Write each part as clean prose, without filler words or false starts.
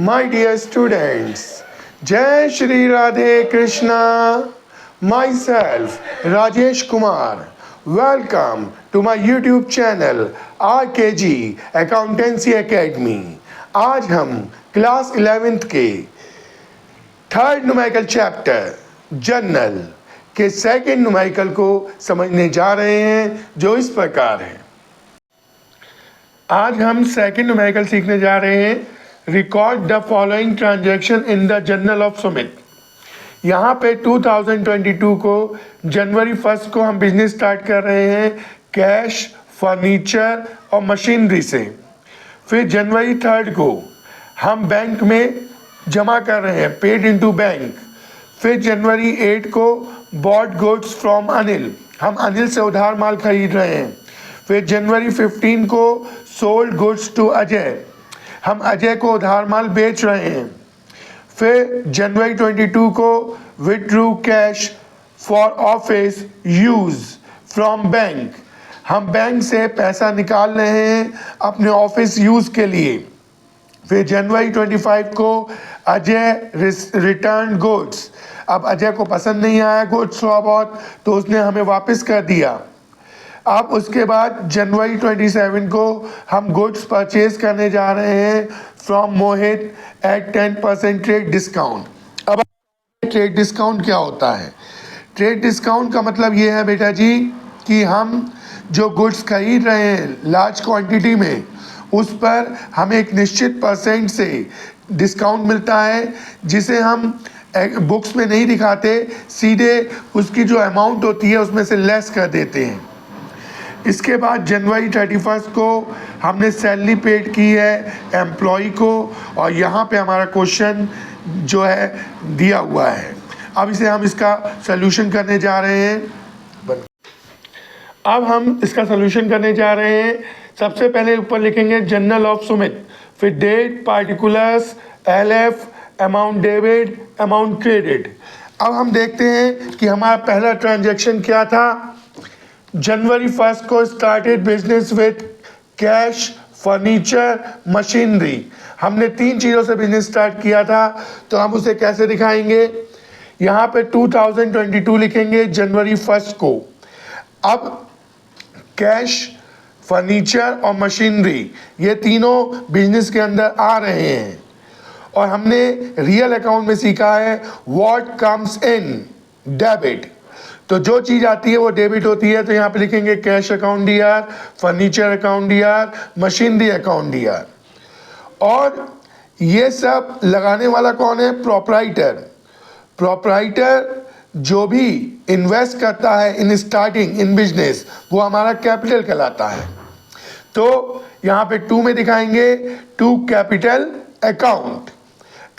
My dear students, Jai Shri Radhe Krishna. Myself, Rajesh Kumar. Welcome to my YouTube channel RKG Accountancy Academy. आज हम class 11th के third numerical chapter journal के second numerical को समझने जा रहे हैं, जो इस प्रकार है। आज हम सेकंड न्यूमेरिकल सीखने जा रहे हैं। Record the following transaction in the journal of Sumit. यहाँ पे 2022 को जनवरी 1 को हम बिजनेस स्टार्ट कर रहे हैं कैश, फर्नीचर और मशीनरी से। फिर जनवरी 3 को हम बैंक में जमा कर रहे हैं, पेड इनटू बैंक। फिर जनवरी 8 को बॉट गुड्स फ्रॉम अनिल, हम अनिल से उधार माल खरीद रहे हैं। फिर जनवरी 15 को सोल्ड गुड्स टू अजय, हम अजय को उधार माल बेच रहे हैं। फिर जनवरी 22 को withdrew cash for office use from bank, हम बैंक से पैसा निकाल रहे हैं अपने ऑफिस यूज के लिए। फिर जनवरी 25 को अजय रिटर्न गुड्स, अब अजय को पसंद नहीं आया गुड्स थोड़ा बहुत, तो उसने हमें वापस कर दिया। अब उसके बाद जनवरी 27 को हम गुड्स परचेज करने जा रहे हैं from Mohit at 10% trade discount. अब ट्रेड डिस्काउंट क्या होता है? ट्रेड डिस्काउंट का मतलब ये है बेटा जी कि हम जो गुड्स खरीद रहे हैं लार्ज क्वांटिटी में, उस पर हमें एक निश्चित परसेंट से डिस्काउंट मिलता है, जिसे हम बुक्स में नहीं दिखाते, सीधे उसकी जो अमाउंट होती है उसमें से लेस कर देते हैं। इसके बाद जनवरी 31 को हमने सैलरी पेड की है एम्प्लॉय को, और यहाँ पे हमारा क्वेश्चन जो है दिया हुआ है। अब इसे हम इसका सॉल्यूशन करने जा रहे हैं। अब हम इसका सॉल्यूशन करने जा रहे हैं। सबसे पहले ऊपर लिखेंगे जर्नल ऑफ सुमित, फिर date, particulars, LF, amount debit, amount credit. अब हम देखते हैं कि हमारा पहला ट्रांजैक्शन क्या था। जनवरी 1 को started business with cash, furniture, machinery. हमने 3 चीज़ों से बिजनेस स्टार्ट किया था, तो हम उसे कैसे दिखाएंगे? यहाँ पे 2022 लिखेंगे जनवरी 1 को। अब कैश, फर्नीचर और मशीनरी, ये तीनों बिजनेस के अंदर आ रहे हैं। और हमने रियल अकाउंट में सीखा है व्हाट कम्स इन डेबिट, तो जो चीज़ आती है वो डेबिट होती है। तो यहाँ पे लिखेंगे cash account DR, furniture account DR, machinery account DR। और ये सब लगाने वाला कौन है? प्रोप्राइटर। प्रोप्राइटर जो भी इन्वेस्ट करता है इन स्टार्टिंग इन बिजनेस, वो हमारा कैपिटल कहलाता है। तो यहाँ पे 2 में दिखाएंगे टू कैपिटल अकाउंट।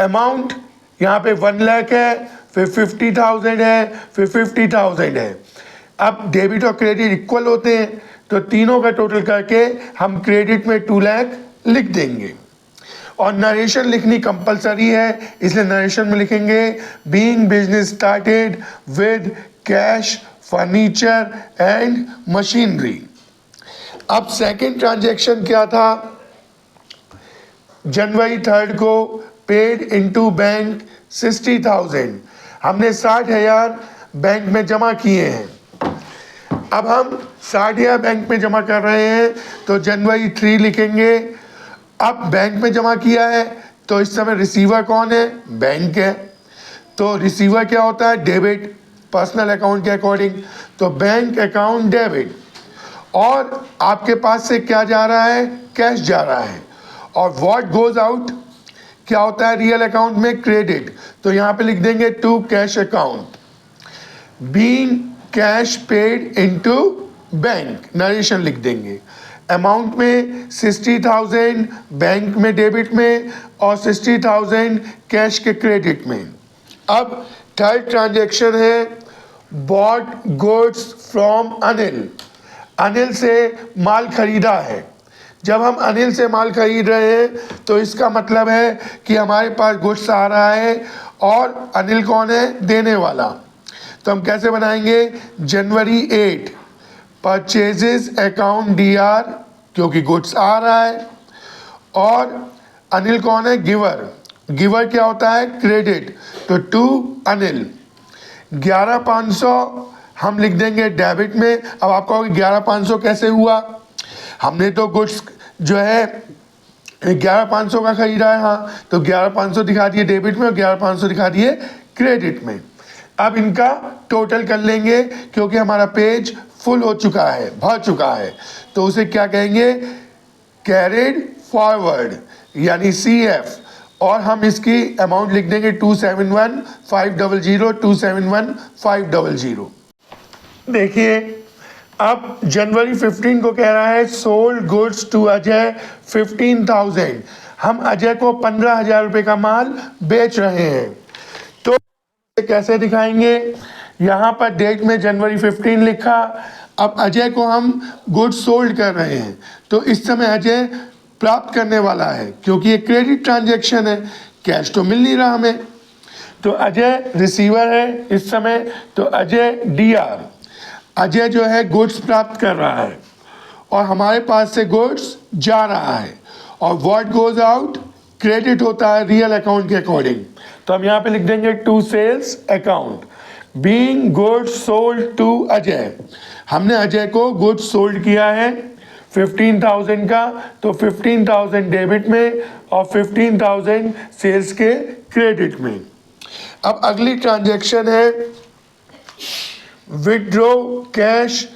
अमाउंट यहाँ पे 1 लाख है, फिर 50,000 है, फिर 50,000 है। अब डेबिट और क्रेडिट इक्वल होते हैं, तो तीनों का टोटल करके हम क्रेडिट में 2 लाख लिख देंगे। और नरेशन लिखनी कंपलसरी है, इसलिए नरेशन में लिखेंगे being business started with cash, furniture and machinery. अब सेकेंड ट्रांजैक्शन क्या था? जनवरी 3 को पेड इनटू बैंक 60,000, हमने 60,000 बैंक में जमा किए हैं। अब हम 60,000 बैंक में जमा कर रहे हैं, तो जनवरी 3 लिखेंगे। अब बैंक में जमा किया है, तो इस समय रिसीवर कौन है? बैंक है। तो रिसीवर क्या होता है? डेबिट, पर्सनल अकाउंट के अकॉर्डिंग। तो बैंक अकाउंट डेबिट। और आपके पास से क्या जा रहा है? कैश जा रहा है। और व्हाट गोज आउट क्या होता है रियल अकाउंट में? क्रेडिट। तो यहाँ पे लिख देंगे to cash account being cash paid into bank, narration लिख देंगे। अमाउंट में 60,000 बैंक में डेबिट में, और 60,000 कैश के क्रेडिट में। अब थर्ड ट्रांजैक्शन है bought goods from Anil. Anil से माल खरीदा है। जब हम अनिल से माल खरीद रहे हैं, तो इसका मतलब है कि हमारे पास गुड्स आ रहा है, और अनिल कौन है? देने वाला। तो हम कैसे बनाएंगे? जनवरी 8 परचेजेस अकाउंट DR, क्योंकि गुड्स आ रहा है, और अनिल कौन है? गिवर। गिवर क्या होता है, क्रेडिट, तो टू अनिल। 11,500 हम लिख देंगे डेबिट में। अब आप कहोगे 11,500 कैसे हुआ, हमने तो गुड्स जो है 11,500 का खरीदा है, हाँ, तो 11,500 दिखा दिए डेबिट में और 11,500 दिखा दिए क्रेडिट में। अब इनका टोटल कर लेंगे क्योंकि हमारा पेज फुल हो चुका है, भर चुका है, तो उसे क्या कहेंगे, कैरिड फॉरवर्ड यानी CF, और हम इसकी अमाउंट लिख देंगे 271,500, 271,500। देखिए अब जनवरी 15 को कह रहा है सोल्ड गुड्स टू अजय 15,000। हम अजय को 15,000 रुपये का माल बेच रहे हैं, तो कैसे दिखाएंगे, यहाँ पर डेट में जनवरी 15 लिखा। अब अजय को हम गुड्स सोल्ड कर रहे हैं, तो इस समय अजय प्राप्त करने वाला है क्योंकि ये क्रेडिट ट्रांजैक्शन है, कैश तो मिल नहीं रहा हमें, तो अजय रिसीवर है इस समय, तो अजय DR, अजय जो है गुड्स प्राप्त कर रहा है और हमारे पास से गुड्स जा रहा है, और व्हाट गोज आउट क्रेडिट होता है रियल अकाउंट के अकॉर्डिंग। तो हम यहाँ पे लिख देंगे to sales account, being goods sold to Ajay. हमने अजय को गुड्स सोल्ड किया है 15,000 का, तो 15,000 डेबिट में और 15,000 सेल्स के क्रेडिट में। अब अगली ट्रांजैक्शन है withdraw cash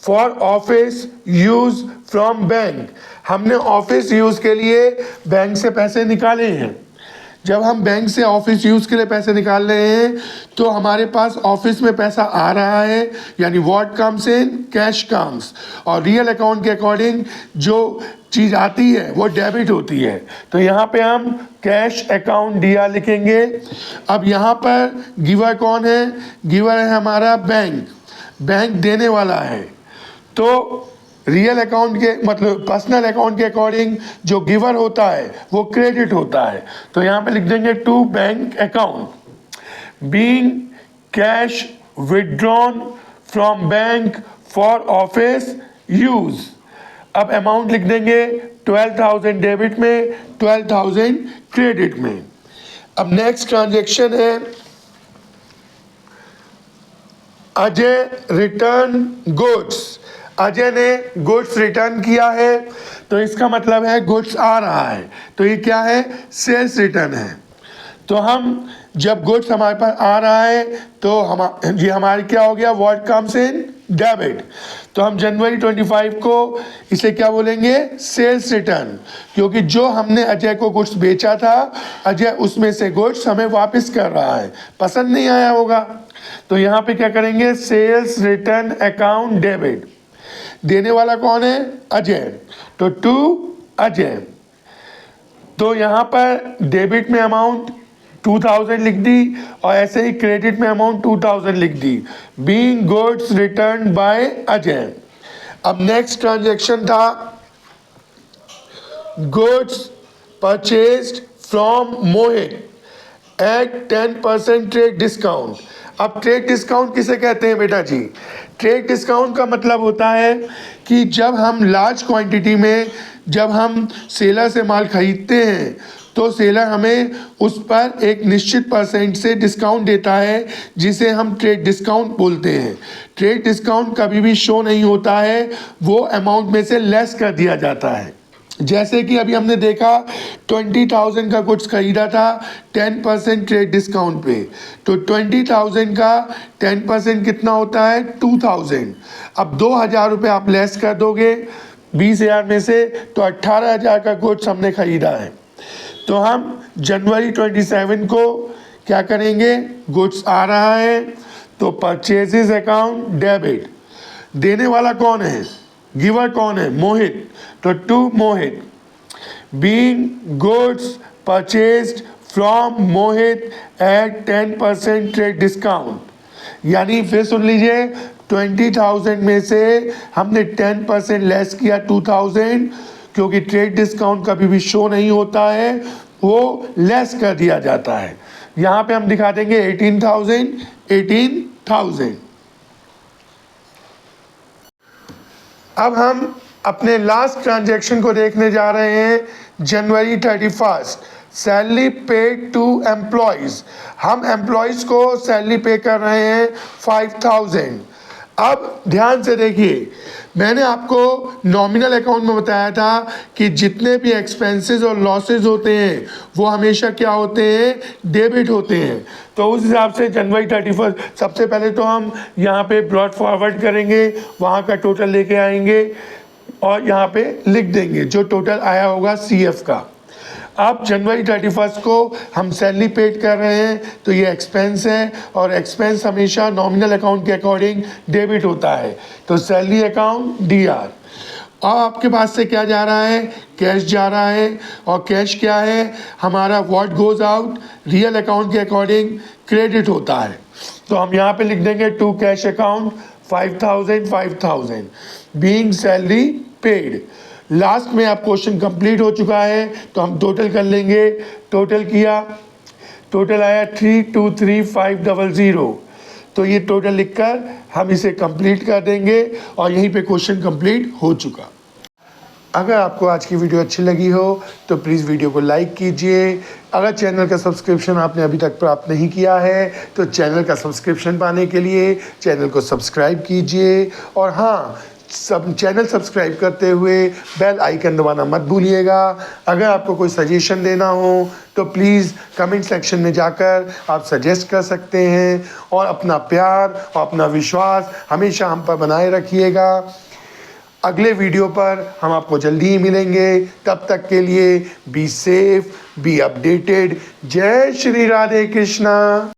for office use from bank. हमने ऑफिस यूज के लिए बैंक से पैसे निकाले हैं। जब हम बैंक से ऑफिस यूज़ के लिए पैसे निकाल रहे हैं तो हमारे पास ऑफिस में पैसा आ रहा है, यानी what comes in cash comes, और रियल अकाउंट के अकॉर्डिंग जो चीज़ आती है वो डेबिट होती है, तो यहाँ पे हम कैश अकाउंट DR लिखेंगे। अब यहाँ पर गिवर कौन है, गिवर है हमारा बैंक, बैंक देने वाला है, तो रियल अकाउंट के मतलब पर्सनल अकाउंट के अकॉर्डिंग जो गिवर होता है वो क्रेडिट होता है, तो यहाँ पे लिख देंगे to bank account being cash withdrawn from bank for office use. अब अमाउंट लिख देंगे 12,000 डेबिट में, 12,000 क्रेडिट में। अब नेक्स्ट ट्रांजेक्शन है अजय रिटर्न गुड्स। अजय ने गुड्स रिटर्न किया है, तो इसका मतलब है गुड्स आ रहा है, तो ये क्या है, सेल्स रिटर्न है। तो हम जब गुड्स हमारे पास आ रहा है तो ये हमारी क्या हो गया, व्हाट कम्स इन डेबिट, तो हम जनवरी 25 को इसे क्या बोलेंगे, सेल्स रिटर्न, क्योंकि जो हमने अजय को गुड्स बेचा था अजय उसमें से गुड्स हमें वापस कर रहा है, पसंद नहीं आया होगा, तो यहाँ पे क्या करेंगे, सेल्स रिटर्न अकाउंट डेबिट। देने वाला कौन है, अजय, तो टू अजय। तो यहाँ पर डेबिट में अमाउंट 2,000 लिख दी और ऐसे ही क्रेडिट में अमाउंट 2,000 लिख दी, being goods return by Ajay. अब नेक्स्ट ट्रांजैक्शन था goods purchased from Mohit at 10% trade discount. अब ट्रेड डिस्काउंट किसे कहते हैं बेटा जी, ट्रेड डिस्काउंट का मतलब होता है कि जब हम लार्ज क्वांटिटी में जब हम सेलर से माल खरीदते हैं तो सेलर हमें उस पर एक निश्चित % से डिस्काउंट देता है, जिसे हम ट्रेड डिस्काउंट बोलते हैं। ट्रेड डिस्काउंट कभी भी शो नहीं होता है, वो अमाउंट में से लेस कर दिया जाता है। जैसे कि अभी हमने देखा 20,000 का गुड्स खरीदा था 10% ट्रेड डिस्काउंट पे, तो 20,000 का 10% कितना होता है, 2,000। अब 2,000 रुपये आप लेस कर दोगे 20,000 में से, तो 18,000 का गुड्स हमने खरीदा है। तो हम जनवरी 27 को क्या करेंगे, गुड्स आ रहा है तो परचेजेस अकाउंट डेबिट। देने वाला कौन है, गिवर कौन है, मोहित, तो to Mohit, being goods purchased from Mohit at 10% trade discount. यानी फिर सुन लीजिए 20,000 में से हमने 10% लेस किया 2,000, क्योंकि ट्रेड डिस्काउंट कभी भी शो नहीं होता है, वो लेस कर दिया जाता है। यहाँ पे हम दिखा देंगे 18,000। अब हम अपने लास्ट ट्रांजैक्शन को देखने जा रहे हैं जनवरी 31 सैलरी पेड टू एम्प्लॉयज़, हम एम्प्लॉयज़ को सैलरी पे कर रहे हैं 5000। अब ध्यान से देखिए, मैंने आपको नॉमिनल अकाउंट में बताया था कि जितने भी एक्सपेंसेस और लॉसेस होते हैं वो हमेशा क्या होते हैं, डेबिट होते हैं। तो उस हिसाब से जनवरी 31 सबसे पहले तो हम यहाँ पे ब्रॉड फॉरवर्ड करेंगे, वहाँ का टोटल लेके आएंगे और यहाँ पे लिख देंगे जो टोटल आया होगा CF का। अब जनवरी 31 को हम सैलरी पेड कर रहे हैं तो ये एक्सपेंस है, और एक्सपेंस हमेशा नॉमिनल अकाउंट के अकॉर्डिंग डेबिट होता है। तो सैलरी अकाउंट DR। और आपके पास से क्या जा रहा है, कैश जा रहा है, और कैश क्या है हमारा, what goes out real account के अकॉर्डिंग क्रेडिट होता है। तो हम यहाँ पे लिख देंगे to cash account 5000 being salary paid. Last में आप क्वेश्चन कंप्लीट हो चुका है तो हम टोटल कर लेंगे। टोटल किया, टोटल आया 323500। तो ये टोटल लिखकर हम इसे कंप्लीट कर देंगे और यहीं पे क्वेश्चन कंप्लीट हो चुका। अगर आपको आज की वीडियो अच्छी लगी हो तो प्लीज़ वीडियो को लाइक कीजिए। अगर चैनल का सब्सक्रिप्शन आपने अभी तक प्राप्त नहीं किया है तो चैनल का सब्सक्रिप्शन पाने के लिए चैनल को सब्सक्राइब कीजिए। और हाँ, चैनल सब्सक्राइब करते हुए बेल आइकन दबाना मत भूलिएगा। अगर आपको कोई सजेशन देना हो तो प्लीज़ कमेंट सेक्शन में जाकर आप सजेस्ट कर सकते हैं, और अपना प्यार और अपना विश्वास हमेशा हम पर बनाए रखिएगा। अगले वीडियो पर हम आपको जल्दी ही मिलेंगे। तब तक के लिए बी सेफ, बी अपडेटेड। जय श्री राधे कृष्णा।